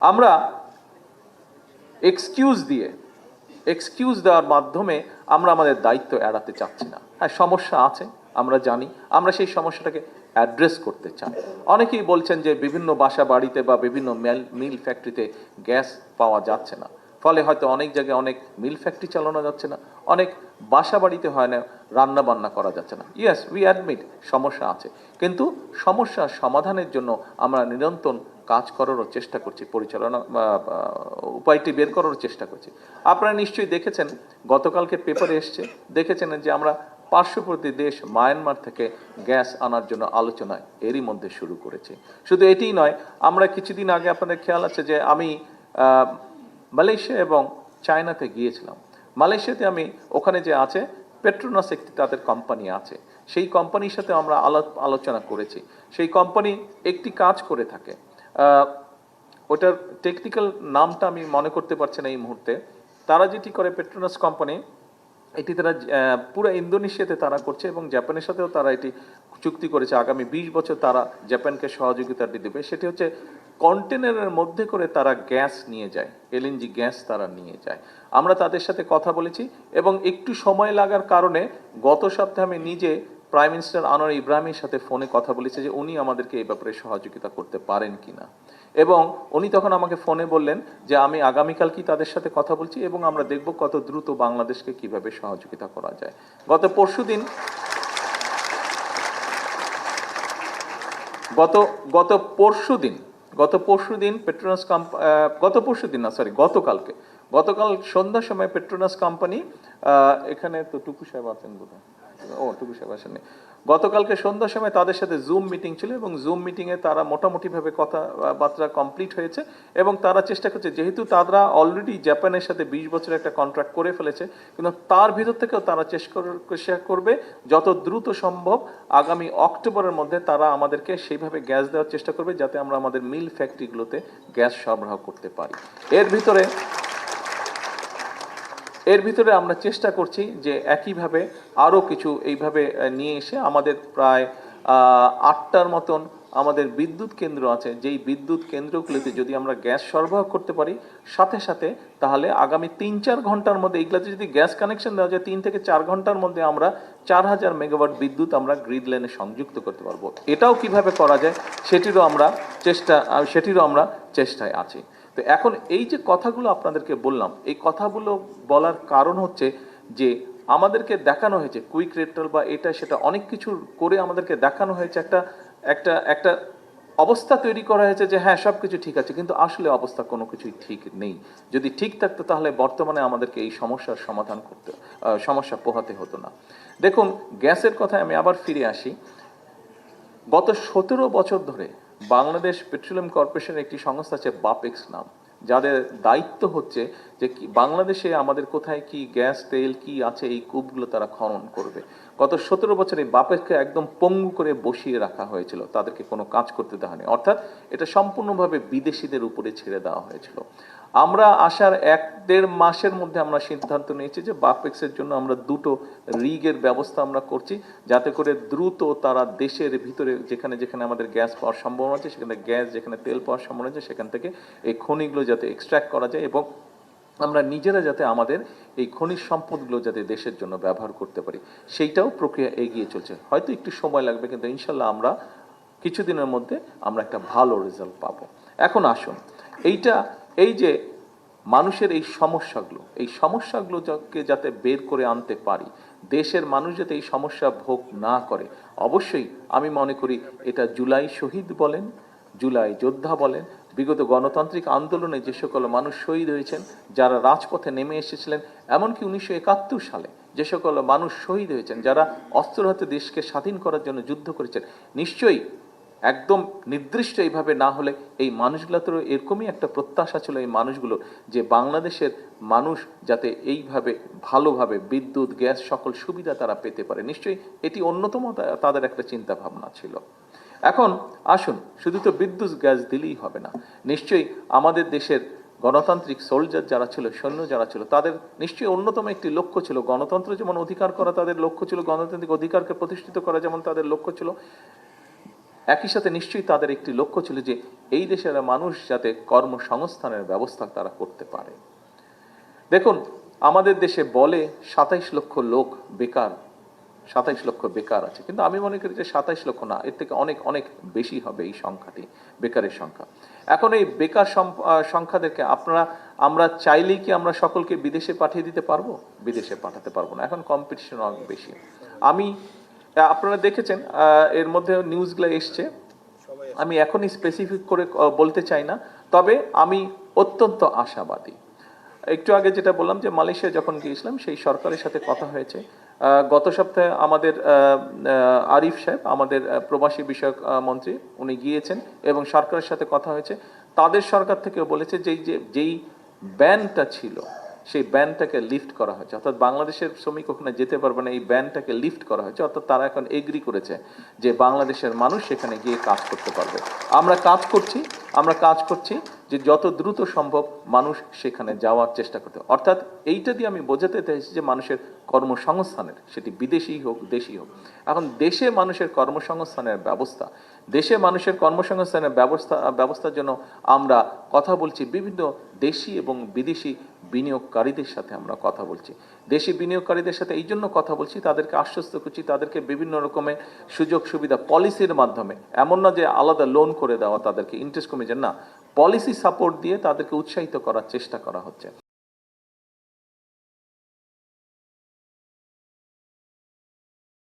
আমরা এক্সকিউজ দেওয়ার মাধ্যমে আমরা আমাদের দায়িত্ব এড়াতে চাচ্ছি না। হ্যাঁ, সমস্যা আছে, আমরা জানি, আমরা সেই সমস্যাটাকে অ্যাড্রেস করতে চাই। অনেকেই বলছেন যে বিভিন্ন বাসা বাড়িতে বা বিভিন্ন মিল ফ্যাক্টরিতে গ্যাস পাওয়া যাচ্ছে না, ফলে হয়তো অনেক জায়গায় অনেক মিল ফ্যাক্টরি চালানো যাচ্ছে না, অনেক বাসা বাড়িতে হয় না, রান্না বান্না করা যাচ্ছে না। ইয়েস, উই অ্যাডমিট সমস্যা আছে, কিন্তু সমস্যার সমাধানের জন্য আমরা নিরন্তর কাজ করারও চেষ্টা করছি, পরিচালনা উপায়টি বের করার চেষ্টা করছি। আপনারা নিশ্চয়ই দেখেছেন, গতকালকে পেপারে এসছে, দেখেছেন যে আমরা পার্শ্ববর্তী দেশ মায়ানমার থেকে গ্যাস আনার জন্য আলোচনা এরই মধ্যে শুরু করেছি। শুধু এটিই নয়, আমরা কিছুদিন আগে, আপনাদের খেয়াল আছে যে আমি মালয়েশিয়া এবং চায়নাতে গিয়েছিলাম। মালয়েশিয়াতে আমি ওখানে যে আছে পেট্রোনাস একটি তাদের কোম্পানি আছে, সেই কোম্পানির সাথে আমরা আলোচনা করেছি। সেই কোম্পানি একটি কাজ করে থাকে, ওটার টেকনিক্যাল নামটা আমি মনে করতে পারছি না এই মুহূর্তে। তারা যেটি করে, পেট্রোনাস কোম্পানি, এটি তারা পুরো ইন্দোনেশিয়াতে তারা করছে এবং জাপানের সাথেও তারা এটি চুক্তি করেছে, আগামী 20 বছর তারা জাপানকে সহযোগিতাটি দেবে। সেটি হচ্ছে কন্টেনারের মধ্যে করে তারা গ্যাস নিয়ে যায়, এলএনজি গ্যাস তারা নিয়ে যায়। আমরা তাদের সাথে কথা বলেছি এবং একটু সময় লাগার কারণে গত সপ্তাহে আমি নিজে প্রাইম মিনিস্টার আনোয়ার ইব্রাহিমের সাথে ফোনে কথা বলেছি যে উনি আমাদেরকে এই ব্যাপারে সহযোগিতা করতে পারেন কিনা, এবং উনি তখন আমাকে ফোনে বললেন যে আমি আগামীকাল কি তাদের সাথে কথা বলছি এবং আমরা দেখব কত দ্রুত বাংলাদেশকে কিভাবে সহযোগিতা করা যায়। গত পরশুদিন পেট্রোনাস গতকাল সন্ধ্যার সময় পেট্রোনাস কোম্পানি, এখানে তো টুকু সাহেব আছেন বোধহয়, টুকু সাহেব আসেননি, গতকালকে সন্ধ্যার সময় তাদের সাথে জুম মিটিং ছিল এবং জুম মিটিংয়ে তারা মোটামুটিভাবে কথাবার্তা কমপ্লিট হয়েছে এবং তারা চেষ্টা করছে, যেহেতু তারা অলরেডি জাপানের সাথে 20 বছরের একটা কন্ট্রাক্ট করে ফেলেছে, কিন্তু তার ভিতর থেকেও তারা চেষ্টা করবে যত দ্রুত সম্ভব আগামী অক্টোবরের মধ্যে তারা আমাদেরকে সেইভাবে গ্যাস দেওয়ার চেষ্টা করবে যাতে আমরা আমাদের মিল ফ্যাক্টরিগুলোতে গ্যাস সরবরাহ করতে পারি। এর ভিতরে আমরা চেষ্টা করছি যে একইভাবে আরও কিছু এইভাবে নিয়ে এসে আমাদের প্রায় 8টার মতন আমাদের বিদ্যুৎ কেন্দ্র আছে, যেই বিদ্যুৎ কেন্দ্রগুলিতে যদি আমরা গ্যাস সরবরাহ করতে পারি সাথে সাথে, তাহলে আগামী 3-4 ঘন্টার মধ্যে এগুলাতে যদি গ্যাস কানেকশন দেওয়া যায়, 3 থেকে 4 ঘন্টার মধ্যে আমরা 4000 মেগাওয়াট বিদ্যুৎ আমরা গ্রিড লাইনে সংযুক্ত করতে পারবো। এটাও কিভাবে করা যায় সেটিরও আমরা চেষ্টায় আছি। তো এখন এই যে কথাগুলো আপনাদেরকে বললাম, এই কথাগুলো বলার কারণ হচ্ছে যে আমাদেরকে দেখানো হয়েছে কুইক রেটাল বা এটা সেটা অনেক কিছু করে আমাদেরকে দেখানো হয়েছে, একটা অবস্থা তৈরি করা হয়েছে যে হ্যাঁ সব কিছু ঠিক আছে, কিন্তু আসলে অবস্থা কোনো কিছুই ঠিক নেই। যদি ঠিক থাকতো তাহলে বর্তমানে আমাদেরকে এই সমস্যা পোহাতে হতো না। দেখুন, গ্যাসের কথায় আমি আবার ফিরে আসি। গত 17 বছর ধরে বাংলাদেশ পেট্রোলিয়াম কর্পোরেশনের একটি সংস্থা আছে বাপেক্স নাম, যাদের দায়িত্ব হচ্ছে যে বাংলাদেশে আমাদের কোথায় কি গ্যাস তেল কি আছে এই কূপগুলো তারা খনন করবে। গত 17 বছরে বাপেক্সকে একদম পঙ্গু করে বসিয়ে রাখা হয়েছিল, তাদেরকে কোনো কাজ করতে দেওয়া হয়নি, অর্থাৎ এটা সম্পূর্ণভাবে বিদেশিদের উপরে ছেড়ে দেওয়া হয়েছিল। আমরা আসার 1-1.5 মাসের মধ্যে আমরা সিদ্ধান্ত নিয়েছি যে বাপেক্সের জন্য আমরা 2টো রিগের ব্যবস্থা আমরা করছি, যাতে করে দ্রুত তারা দেশের ভিতরে যেখানে যেখানে আমাদের গ্যাস পাওয়ার সম্ভাবনা আছে, সেখানে গ্যাস, যেখানে তেল পাওয়ার সম্ভাবনা আছে, সেখান থেকে এই খনিগুলো যাতে এক্সট্র্যাক্ট করা যায় এবং আমরা নিজেরা যাতে আমাদের এই খনিজ সম্পদগুলো যাতে দেশের জন্য ব্যবহার করতে পারি, সেইটাও প্রক্রিয়া এগিয়ে চলছে। হয়তো একটু সময় লাগবে, কিন্তু ইনশাল্লাহ আমরা কিছুদিনের মধ্যে আমরা একটা ভালো রেজাল্ট পাবো। এখন আসুন, এই যে মানুষের এই সমস্যাগুলোকে যাতে বের করে আনতে পারি, দেশের মানুষ যাতে এই সমস্যা ভোগ না করে, অবশ্যই আমি মনে করি এটা জুলাই শহীদ বলেন, জুলাই যোদ্ধা বলেন, বিগত গণতান্ত্রিক আন্দোলনে যে সকল মানুষ শহীদ হয়েছেন, যারা রাজপথে নেমে এসেছিলেন, এমনকি 1971 সালে যে সকল মানুষ শহীদ হয়েছেন, যারা অস্ত্র হাতে দেশকে স্বাধীন করার জন্য যুদ্ধ করেছেন, নিশ্চয়ই একদম নির্দিষ্ট এইভাবে না হলে এই মানুষগুলোতেও এরকমই একটা প্রত্যাশা ছিল এই মানুষগুলো, যে বাংলাদেশের মানুষ যাতে এইভাবে ভালোভাবে বিদ্যুৎ, গ্যাস সকল সুবিধা তারা পেতে পারে। নিশ্চয়ই এটি অন্যতম তাদের একটা চিন্তা ভাবনা ছিল। এখন আসুন, শুধু তো বিদ্যুৎ গ্যাস দিলেই হবে না, নিশ্চয়ই আমাদের দেশের গণতান্ত্রিক সোলজার যারা ছিল, সৈন্য যারা ছিল, তাদের নিশ্চয়ই অন্যতম একটি লক্ষ্য ছিল গণতন্ত্র যেমন অধিকার করা, তাদের লক্ষ্য ছিল গণতান্ত্রিক অধিকারকে প্রতিষ্ঠিত করা যেমন তাদের লক্ষ্য ছিল, একই সাথে নিশ্চয়ই তাদের একটি লক্ষ্য ছিল যে এই দেশের মানুষ যাতে কর্মসংস্থানের ব্যবস্থা তারা করতে পারে। দেখুন, আমাদের দেশে বলে 27 লক্ষ লোক বেকার, 27 লক্ষ বেকার আছে, কিন্তু আমি মনে করি যে 27 লক্ষ না, এর থেকে অনেক অনেক বেশি হবে এই সংখ্যাটি, বেকারের সংখ্যা। এখন এই বেকার সংখ্যাদেরকে আমরা চাইলেই কি আমরা সকলকে বিদেশে পাঠিয়ে দিতে পারবো? বিদেশে পাঠাতে পারবো না, এখন কম্পিটিশন অনেক বেশি। আপনারা দেখেছেন এর মধ্যে নিউজগুলো এসছে, আমি এখনই স্পেসিফিক করে বলতে চাই না, তবে আমি অত্যন্ত আশাবাদী। একটু আগে যেটা বললাম যে মালয়েশিয়া যখন গিয়েছিলাম, সেই সরকারের সাথে কথা হয়েছে। গত সপ্তাহে আমাদের আরিফ সাহেব, আমাদের প্রবাসী বিষয়ক মন্ত্রী, উনি গিয়েছেন এবং সরকারের সাথে কথা হয়েছে। তাদের সরকার থেকেও বলেছে যেই ব্যানটা ছিল সেই ব্যানটাকে লিফট করা হয়েছে, অর্থাৎ বাংলাদেশের শ্রমিক ওখানে যেতে পারবে না, এই ব্যানটাকে লিফট করা হয়েছে, অর্থাৎ তারা এখন এগ্রি করেছে যে বাংলাদেশের মানুষ সেখানে গিয়ে কাজ করতে পারবে। আমরা কাজ করছি যে যত দ্রুত সম্ভব মানুষ সেখানে যাওয়ার চেষ্টা করতে, অর্থাৎ এইটা দিয়ে আমি বোঝাতে চাইছি যে মানুষের কর্মসংস্থানের, সেটি বিদেশি হোক দেশি হোক, এখন দেশে মানুষের কর্মসংস্থানের ব্যবস্থার জন্য আমরা কথা বলছি, বিভিন্ন দেশি এবং বিদেশি বিনিয়োগকারীদের সাথে আমরা কথা বলছি। দেশি বিনিয়োগকারীদের সাথে এই জন্য কথা বলছি, তাদেরকে আশ্বস্ত করছি, তাদেরকে বিভিন্ন রকমের সুযোগ সুবিধা পলিসির মাধ্যমে, এমন না যে আলাদা লোন করে দেওয়া, তাদেরকে ইন্টারেস্ট কমে যায় না, পলিসি সাপোর্ট দিয়ে তাদেরকে উৎসাহিত করার চেষ্টা করা হচ্ছে।